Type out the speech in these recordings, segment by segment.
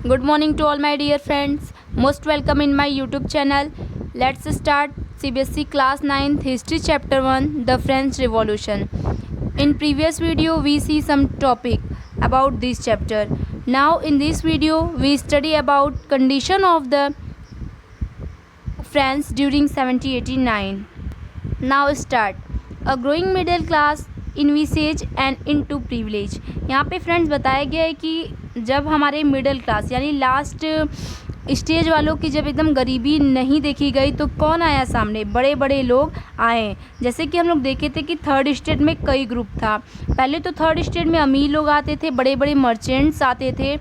Good morning to all my dear friends. Most welcome in my YouTube channel. Let's start CBSE Class 9th History Chapter 1 The French Revolution. In previous video we see some topic about this chapter. Now in this video we study about condition of the France during 1789. Now start. A growing middle class envisages and into privilege. यहाँ पे friends बताया गया है कि जब हमारे middle class यानी last stage वालों की जब एकदम गरीबी नहीं देखी गई तो कौन आया सामने, बड़े बड़े लोग आए। जैसे कि हम लोग देखे थे कि थर्ड स्टेट में कई ग्रुप था। पहले तो थर्ड स्टेट में अमीर लोग आते थे, बड़े बड़े मर्चेंट्स आते थे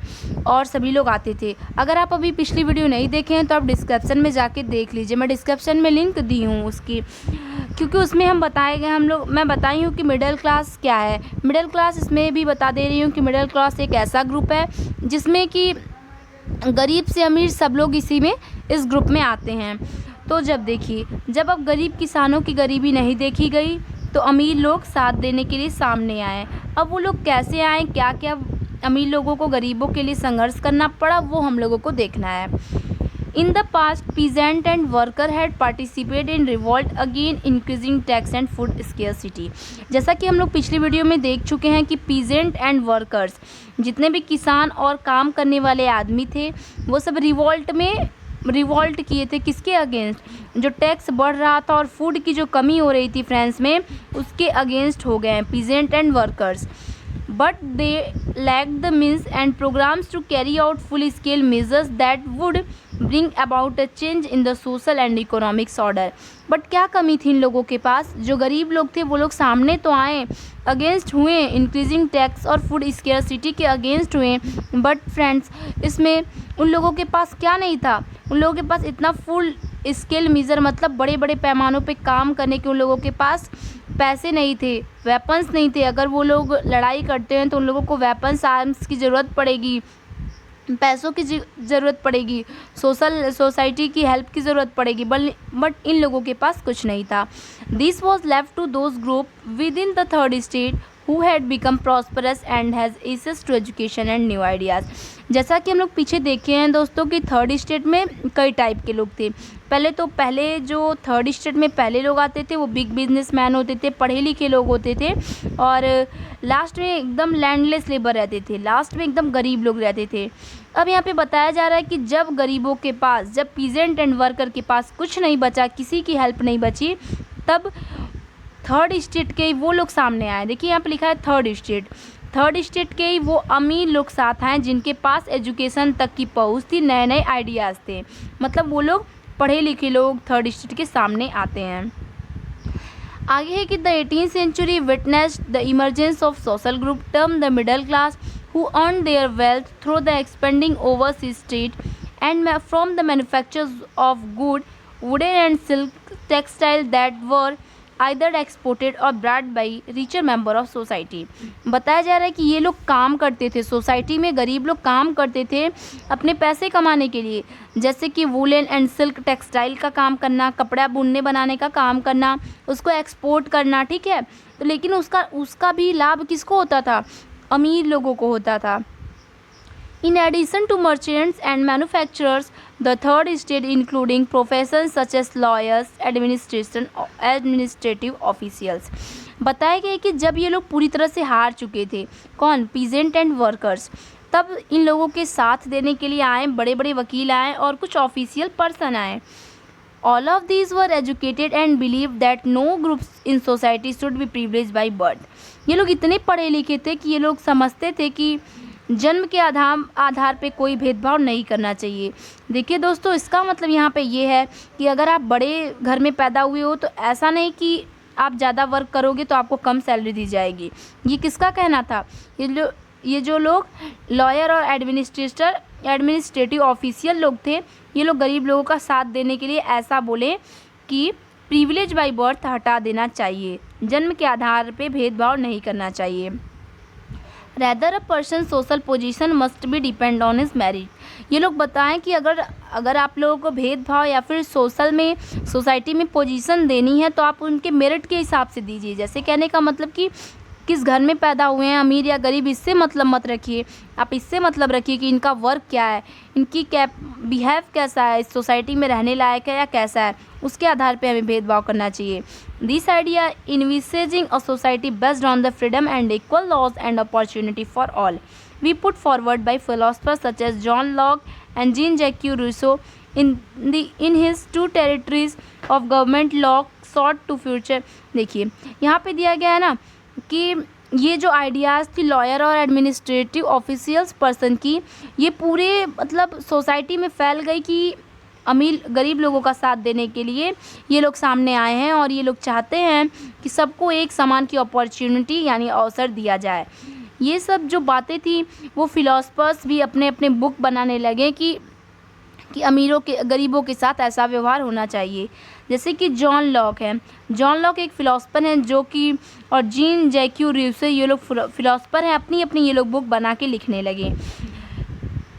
और सभी लोग आते थे। अगर आप अभी पिछली वीडियो नहीं देखे हैं तो आप डिस्क्रिप्शन में जाके देख लीजिए, मैं डिस्क्रिप्शन में लिंक दी हूँ उसकी, क्योंकि उसमें हम बताए गए मैं बताई हूँ कि मिडिल क्लास क्या है। मिडिल क्लास इसमें भी बता दे रही हूँ कि मिडिल क्लास एक ऐसा ग्रुप है जिसमें कि गरीब से अमीर सब लोग इस ग्रुप में आते हैं। तो जब अब गरीब किसानों की गरीबी नहीं देखी गई तो अमीर लोग साथ देने के लिए सामने आए। अब वो लोग कैसे आए, क्या क्या अमीर लोगों को गरीबों के लिए संघर्ष करना पड़ा, वो हम लोगों को देखना है। In the past, peasant and worker had participated in revolt against increasing tax and food scarcity. जैसा कि हम लोग पिछली वीडियो में देख चुके हैं कि peasant and workers, जितने भी किसान और काम करने वाले आदमी थे, वो सब रिवॉल्ट किए थे। किसके अगेंस्ट? जो टैक्स बढ़ रहा था और फूड की जो कमी हो रही थी फ्रांस में, उसके अगेंस्ट हो गए हैं peasant and workers. But they lacked the means and programs to carry out full-scale measures that would bring about a change in the social and economic order. But क्या कमी थी इन लोगों के पास? जो गरीब लोग थे वो लोग सामने तो आए, अगेंस्ट हुए, इंक्रीजिंग टैक्स और फूड स्केर्सिटी के अगेंस्ट हुए। बट फ्रेंड्स, इसमें उन लोगों के पास क्या नहीं था? उन लोगों के पास इतना फुल स्केल मेजर मतलब बड़े बड़े पैमानों पे काम करने के उन लोगों के पास पैसे नहीं थे, वेपन्स नहीं थे। अगर वो लोग लड़ाई करते हैं तो उन लोगों को वेपन्स आर्म्स की ज़रूरत पड़ेगी, पैसों की ज़रूरत पड़ेगी, सोसाइटी की हेल्प की ज़रूरत पड़ेगी। बट इन लोगों के पास कुछ नहीं था। This was left to those group within the third state who had become prosperous and has access to education and new ideas. जैसा कि हम लोग पीछे देखे हैं दोस्तों कि थर्ड स्टेट में कई टाइप के लोग थे। पहले जो थर्ड स्टेट में पहले लोग आते थे वो बिग बिजनेसमैन होते थे, पढ़े लिखे लोग होते थे, और लास्ट में एकदम लैंडलेस लेबर रहते थे, लास्ट में एकदम गरीब लोग रहते थे। अब यहाँ पे बताया जा रहा है कि जब गरीबों के पास, जब पीजेंट एंड वर्कर के पास कुछ नहीं बचा, किसी की हेल्प नहीं बची, तब थर्ड स्टेट के ही वो लोग सामने आए। देखिए यहाँ पे लिखा है थर्ड स्टेट के ही वो अमीर लोग साथ आए जिनके पास एजुकेशन तक की पहुँच थी, नए नए आइडियाज़ थे। मतलब वो लोग पढ़े लिखे लोग थर्ड स्टेट के सामने आते हैं। आगे है कि the 18th century witnessed the emergence of social group termed the middle class who earned their wealth through the expanding overseas trade and from the manufactures of good wooden and silk textile that were either exported or brought by richer member of society. बताया जा रहा है कि ये लोग काम करते थे, सोसाइटी में गरीब लोग काम करते थे अपने पैसे कमाने के लिए, जैसे कि वुलन एंड सिल्क टेक्सटाइल का काम करना, कपड़ा बुनने बनाने का काम करना, उसको एक्सपोर्ट करना, ठीक है। तो लेकिन उसका भी लाभ किसको होता था? अमीर लोगों को होता था। In addition to merchants and manufacturers, the third state including professions such as lawyers, administrative officials. बताया गया कि जब ये लोग पूरी तरह से हार चुके थे, कौन? पीजेंट एंड वर्कर्स, तब इन लोगों के साथ देने के लिए आए बड़े बड़े वकील आए और कुछ ऑफिशियल पर्सन आए। All of these were educated and believed that no groups in society should be privileged by birth. ये लोग इतने पढ़े लिखे थे कि ये लोग समझते थे कि जन्म के आधार पे कोई भेदभाव नहीं करना चाहिए। देखिए दोस्तों, इसका मतलब यहाँ पे ये है कि अगर आप बड़े घर में पैदा हुए हो तो ऐसा नहीं कि आप ज़्यादा वर्क करोगे तो आपको कम सैलरी दी जाएगी। ये किसका कहना था? ये जो लोग लॉयर और एडमिनिस्ट्रेटिव ऑफिशियल लोग थे, ये लोग गरीब लोगों का साथ देने के लिए ऐसा बोले कि प्रिविलेज बाय बर्थ हटा देना चाहिए, जन्म के आधार पे भेदभाव नहीं करना चाहिए। Rather a person's social position must be depend on his merit. ये लोग बताएं कि अगर आप लोगों को भेदभाव या फिर सोसाइटी में पोजीशन देनी है तो आप उनके मेरिट के हिसाब से दीजिए। जैसे कहने का मतलब कि किस घर में पैदा हुए हैं, अमीर या गरीब, इससे मतलब मत रखिए। आप इससे मतलब रखिए कि इनका वर्क क्या है, इनकी बिहेव कैसा है, इस सोसाइटी में रहने लायक है या कैसा है, उसके आधार पे हमें भेदभाव करना चाहिए। This idea envisaging a society based on the freedom and equal laws and opportunity for all we put forward by philosophers such as John Locke and Jean-Jacques Rousseau in his two territories of government law sought to future। देखिए यहाँ पे दिया गया है ना कि ये जो आइडियाज़ थी लॉयर और एडमिनिस्ट्रेटिव ऑफिशियल्स पर्सन की, ये पूरे मतलब सोसाइटी में फैल गई कि अमीर गरीब लोगों का साथ देने के लिए ये लोग सामने आए हैं और ये लोग चाहते हैं कि सबको एक समान की अपॉर्चुनिटी यानी अवसर दिया जाए। ये सब जो बातें थी वो फिलोसफर्स भी अपने अपने बुक बनाने लगे कि अमीरों के गरीबों के साथ ऐसा व्यवहार होना चाहिए। जैसे कि जॉन लॉक है, जॉन लॉक एक फ़िलासफ़र हैं जो कि, और जीन जैक्यू रूसो, ये लोग फ़िलासफ़र हैं, अपनी अपनी ये लोग बुक बना के लिखने लगे।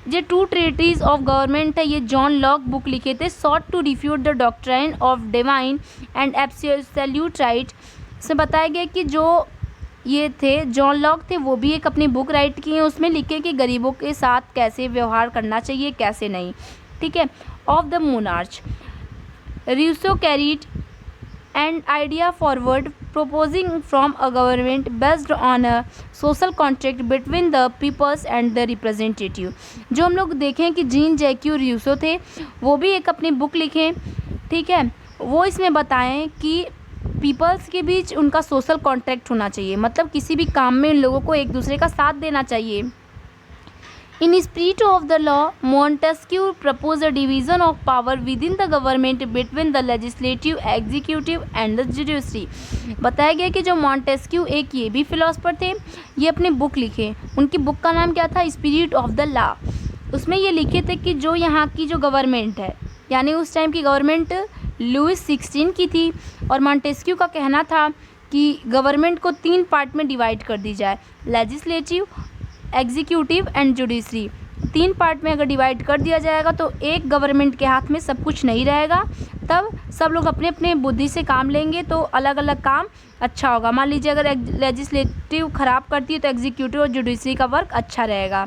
जो टू ट्रीटीज ऑफ गवर्नमेंट है, ये जॉन लॉक बुक लिखे थे, sought to refute the doctrine of divine and absolute right. से बताया गया कि जो ये थे जॉन लॉक थे, वो भी एक अपनी बुक राइट की है, उसमें लिखे कि गरीबों के साथ कैसे व्यवहार करना चाहिए कैसे नहीं, ठीक है। Of the monarch Rousseau carried and idea forward proposing from a government based on a social contract between the peoples and the representative। जो हम लोग देखें कि जीन जैक्यू रूसो थे, वो भी एक अपनी बुक लिखें, ठीक है। वो इसमें बताएं कि पीपल्स के बीच उनका सोशल कॉन्ट्रैक्ट होना चाहिए, मतलब किसी भी काम में इन लोगों को एक दूसरे का साथ देना चाहिए। In spirit of the law, Montesquieu proposed a division of power within the government between the legislative, executive and the judiciary। बताया गया कि जो मॉन्टेस्क्यू एक ये भी फिलोसफर थे, ये अपनी बुक लिखे, उनकी बुक का नाम क्या था, स्पिरिट ऑफ द लॉ। उसमें ये लिखे थे कि जो यहाँ की जो गवर्नमेंट है, यानी उस टाइम की गवर्नमेंट लुइस 16 की थी, और मॉन्टेस्क्यू का कहना था कि गवर्नमेंट को 3 पार्ट में डिवाइड कर दी जाए, legislative, executive and judiciary. 3 part में अगर डिवाइड कर दिया जाएगा तो एक गवर्नमेंट के हाथ में सब कुछ नहीं रहेगा, तब सब लोग अपने अपने बुद्धि से काम लेंगे तो अलग अलग काम अच्छा होगा। मान लीजिए अगर लेजिस्लेटिव ख़राब करती है तो एग्जीक्यूटिव और जुडिशरी का वर्क अच्छा रहेगा।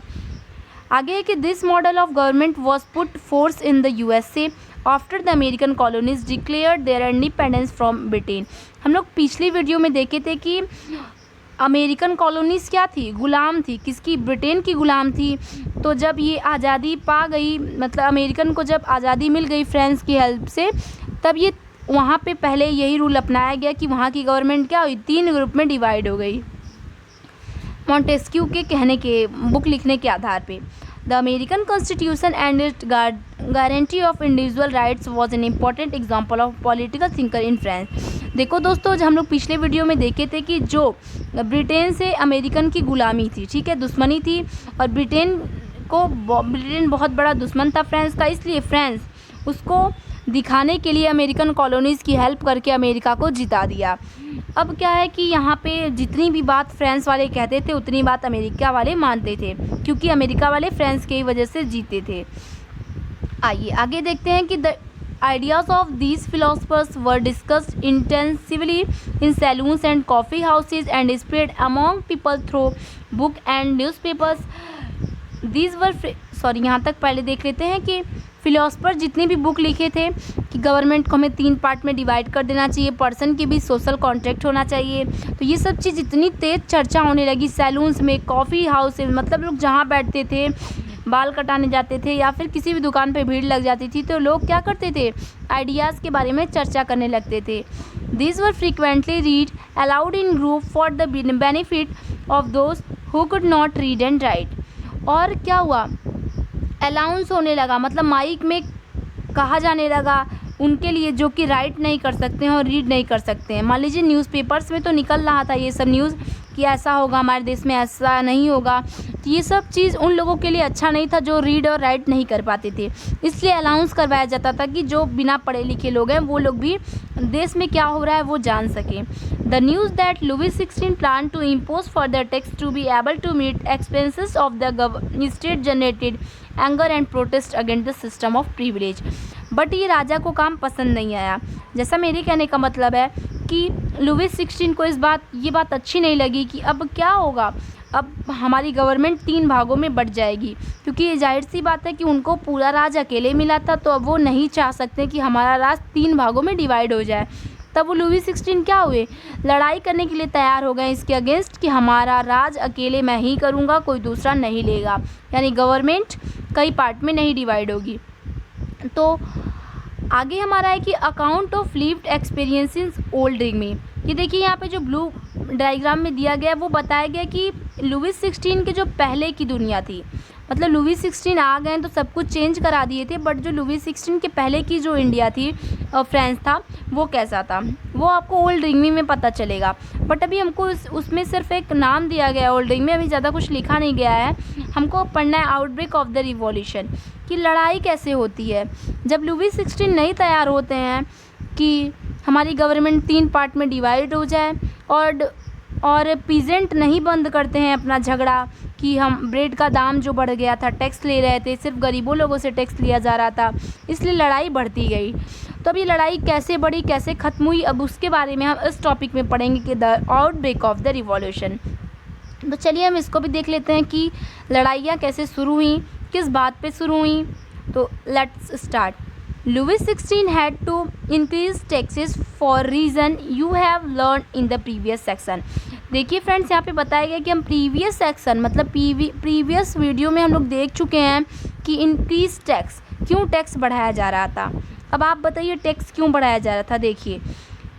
आगे है कि this model of government was put force in the USA after the American colonies declared their independence from Britain. हम लोग पिछली वीडियो में देखे थे कि अमेरिकन कॉलोनीज़ क्या थी, गुलाम थी, किसकी, ब्रिटेन की गुलाम थी। तो जब ये आज़ादी पा गई, मतलब अमेरिकन को जब आज़ादी मिल गई फ्रांस की हेल्प से, तब ये वहाँ पे पहले यही रूल अपनाया गया कि वहाँ की गवर्नमेंट क्या हुई, 3 ग्रुप में डिवाइड हो गई, मॉन्टेस्क्यू के कहने के, बुक लिखने के आधार पे। The American constitution and it's guarantee of individual rights was an important example of political thinker in France. देखो दोस्तों, जो हम लोग पिछले वीडियो में देखे थे कि जो ब्रिटेन से अमेरिकन की गुलामी थी, ठीक है, दुश्मनी थी, और ब्रिटेन बहुत बड़ा दुश्मन था फ्रांस का, इसलिए फ्रांस उसको दिखाने के लिए अमेरिकन कॉलोनीज़ की हेल्प करके अमेरिका को जिता दिया। अब क्या है कि यहाँ पे जितनी भी बात फ्रांस वाले कहते थे उतनी बात अमेरिका वाले मानते थे, क्योंकि अमेरिका वाले फ्रांस की वजह से जीते थे। आइए आगे देखते हैं कि the ideas of these philosophers were discussed intensively in saloons and coffee houses and spread among people through book and newspapers। These were यहाँ तक पहले देख लेते हैं कि फिलोसफर जितनी भी बुक लिखे थे कि गवर्नमेंट को हमें 3 पार्ट में डिवाइड कर देना चाहिए, पर्सन के बीच सोशल कॉन्ट्रैक्ट होना चाहिए, तो ये सब चीज़ इतनी तेज़ चर्चा होने लगी सैलून्स में, कॉफ़ी हाउस में, मतलब लोग जहाँ बैठते थे, बाल कटाने जाते थे या फिर किसी भी दुकान पे भीड़ लग जाती थी, तो लोग क्या करते थे, आइडियाज़ के बारे में चर्चा करने लगते थे। These were frequently read aloud in group for the benefit of those who could not read and write। और क्या हुआ, अलाउंस होने लगा, मतलब माइक में कहा जाने लगा उनके लिए जो कि राइट नहीं कर सकते हैं और रीड नहीं कर सकते हैं। मान लीजिए न्यूज़पेपर्स में तो निकल रहा था ये सब न्यूज़ कि ऐसा होगा, हमारे देश में ऐसा नहीं होगा, तो ये सब चीज़ उन लोगों के लिए अच्छा नहीं था जो रीड और राइट नहीं कर पाते थे, इसलिए अनाउंस करवाया जाता था कि जो बिना पढ़े लिखे लोग हैं वो लोग भी देश में क्या हो रहा है वो जान सकें। The news that Louis 16 plan to impose further tax to be able to meet expenses of the state generated anger and protest against the system of privilege. But ये राजा को काम पसंद नहीं आया। जैसा मेरे कहने का मतलब है कि लुईस 16 को ये बात अच्छी नहीं लगी कि अब क्या होगा, अब हमारी गवर्नमेंट 3 भागों में बँट जाएगी, क्योंकि ये ज़ाहिर सी बात है कि उनको पूरा राज अकेले मिला था, तो अब वो नहीं चाह सकते कि हमारा राज 3 भागों में डिवाइड हो जाए। तब वो लुईस 16 क्या हुए, लड़ाई करने के लिए तैयार हो गए इसके अगेंस्ट कि हमारा राज अकेले मैं ही करूँगा, कोई दूसरा नहीं लेगा, यानी गवर्नमेंट कई पार्ट में नहीं डिवाइड होगी। तो आगे हमारा है कि account of lived experience in old regime. ये देखिए यहाँ पे जो ब्लू डायग्राम में दिया गया है वो बताया गया कि लुईस 16 के जो पहले की दुनिया थी, मतलब लुईस 16 आ गए तो सब कुछ चेंज करा दिए थे, बट जो लुईस 16 के पहले की जो इंडिया थी फ्रांस था वो कैसा था वो आपको ओल्ड रिग्मी में पता चलेगा। बट अभी हमको उसमें सिर्फ एक नाम दिया गया है ओल्ड रिग्मी, अभी ज़्यादा कुछ लिखा नहीं गया है। हमको पढ़ना है आउटब्रेक ऑफ द रिवॉल्यूशन, कि लड़ाई कैसे होती है जब लुईस 16 नहीं तैयार होते हैं कि हमारी गवर्नमेंट 3 पार्ट में डिवाइड हो जाए, और पीजेंट नहीं बंद करते हैं अपना झगड़ा कि हम ब्रेड का दाम जो बढ़ गया था, टैक्स ले रहे थे, सिर्फ गरीबों लोगों से टैक्स लिया जा रहा था, इसलिए लड़ाई बढ़ती गई। तो अब ये लड़ाई कैसे बढ़ी, कैसे ख़त्म हुई, अब उसके बारे में हम इस टॉपिक में पढ़ेंगे कि the outbreak of the revolution. तो चलिए हम इसको भी देख लेते हैं कि लड़ाइयाँ कैसे शुरू हुई, किस बात पे शुरू हुई। तो let's start. Louis 16 had to increase taxes for reason you have learned in the previous section। देखिए फ्रेंड्स, यहाँ पे बताया गया कि हम प्रीवियस सेक्शन मतलब प्रीवियस वीडियो में हम लोग देख चुके हैं कि इंक्रीज टैक्स, क्यों टैक्स बढ़ाया जा रहा था। अब आप बताइए टैक्स क्यों बढ़ाया जा रहा था।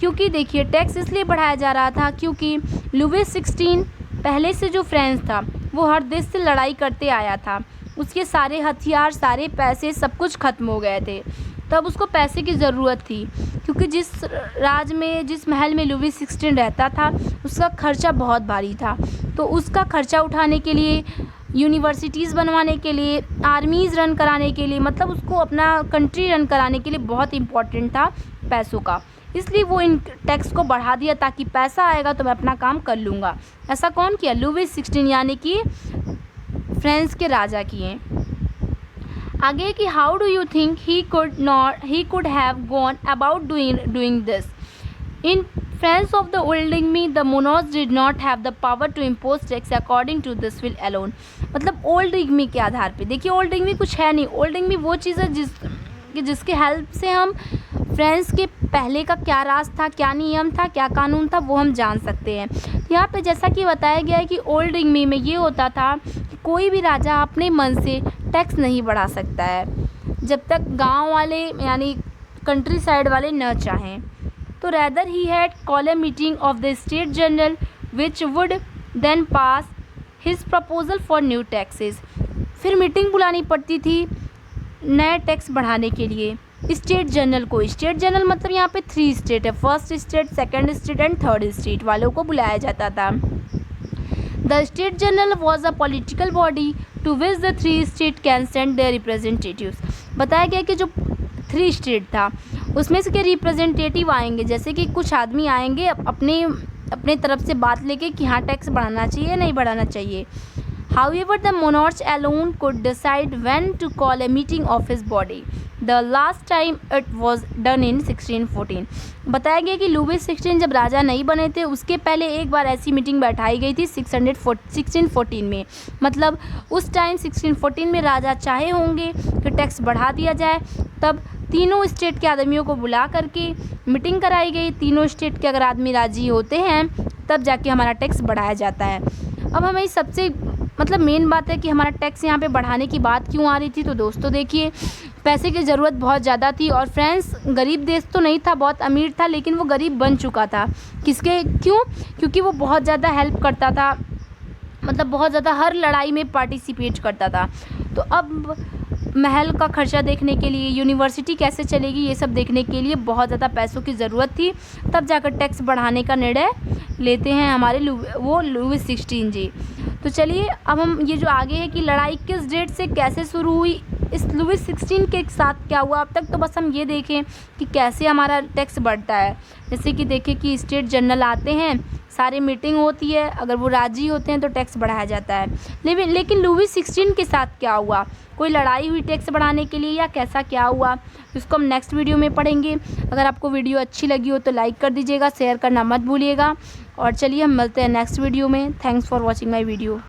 क्योंकि देखिए टैक्स इसलिए बढ़ाया जा रहा था क्योंकि लुईस 16 पहले से जो फ्रांस था वो हर देश से लड़ाई करते आया था, उसके सारे हथियार, सारे पैसे, सब कुछ ख़त्म हो गए थे। तब उसको पैसे की ज़रूरत थी, क्योंकि जिस महल में लुईस 16 रहता था उसका खर्चा बहुत भारी था। तो उसका खर्चा उठाने के लिए, यूनिवर्सिटीज़ बनवाने के लिए, आर्मीज़ रन कराने के लिए, मतलब उसको अपना कंट्री रन कराने के लिए बहुत इम्पोर्टेंट था पैसों का, इसलिए वो इन टैक्स को बढ़ा दिया ताकि पैसा आएगा तो मैं अपना काम कर लूँगा। ऐसा कौन किया? लुईस 16 यानी कि फ्रांस के राजा किए। आगे कि how do you think he could have gone about doing this. In France of the old regime the monarchs did not have the power to impose tax according to this will alone. मतलब old regime के आधार पे, देखिए old Rigmi कुछ है नहीं, old Rigmi वो चीज़ है जिसके हेल्प से हम फ्रांस के पहले का क्या राज था, क्या नियम था, क्या कानून था, वो हम जान सकते हैं। यहाँ पे जैसा कि बताया गया है कि ओल्ड रिग्मी में ये होता था कि कोई भी राजा अपने मन से टैक्स नहीं बढ़ा सकता है जब तक गांव वाले यानी कंट्री साइड वाले न चाहें। तो rather he had call a meeting of the state general which would then pass his proposal for new taxes. फिर मीटिंग बुलानी पड़ती थी नए टैक्स बढ़ाने के लिए स्टेट जनरल को। स्टेट जनरल मतलब यहाँ पे 3 स्टेट है, first state, second state and third state वालों को बुलाया जाता था। The state general was a political body to which the 3 state can send their representatives. बताया गया कि जो 3 स्टेट था उसमें से के रिप्रेजेंटेटिव आएंगे, जैसे कि कुछ आदमी आएंगे अपने तरफ से बात लेके कि हाँ टैक्स बढ़ाना चाहिए नहीं बढ़ाना चाहिए। However, the monarch alone could decide when to call a meeting of his body. The last time it was done in 1614। बताया गया कि लुईस 16 जब राजा नहीं बने थे उसके पहले एक बार ऐसी मीटिंग बैठाई गई थी 1614 में। मतलब उस टाइम 1614 में राजा चाहे होंगे कि टैक्स बढ़ा दिया जाए, तब तीनों स्टेट के आदमियों को बुला करके मीटिंग कराई गई। तीनों स्टेट के अगर आदमी राजी होते हैं तब जाके हमारा टैक्स बढ़ाया जाता है। अब हमें सबसे मतलब मेन बात है कि हमारा टैक्स यहाँ पे बढ़ाने की बात क्यों आ रही थी। तो दोस्तों देखिए पैसे की ज़रूरत बहुत ज़्यादा थी और फ्रांस गरीब देश तो नहीं था, बहुत अमीर था, लेकिन वो गरीब बन चुका था। क्योंकि वो बहुत ज़्यादा हेल्प करता था, मतलब बहुत ज़्यादा हर लड़ाई में पार्टिसिपेट करता था। तो अब महल का खर्चा देखने के लिए, यूनिवर्सिटी कैसे चलेगी, ये सब देखने के लिए बहुत ज़्यादा पैसों की ज़रूरत थी। तब जाकर टैक्स बढ़ाने का निर्णय लेते हैं हमारे लुईस 16 जी। तो चलिए अब हम ये जो आगे है कि लड़ाई किस डेट से कैसे शुरू हुई इस लुईस 16 के साथ क्या हुआ। अब तक तो बस हम ये देखें कि कैसे हमारा टैक्स बढ़ता है। जैसे कि देखें कि स्टेट जनरल आते हैं, सारी मीटिंग होती है, अगर वो राज़ी होते हैं तो टैक्स बढ़ाया जाता है। लेकिन लुईस 16 के साथ क्या हुआ, कोई लड़ाई हुई टैक्स बढ़ाने के लिए या कैसा क्या हुआ, इसको हम नेक्स्ट वीडियो में पढ़ेंगे। अगर आपको वीडियो अच्छी लगी हो तो लाइक कर दीजिएगा, शेयर करना मत भूलिएगा। और चलिए हम मिलते हैं नेक्स्ट वीडियो में। Thanks for watching my video.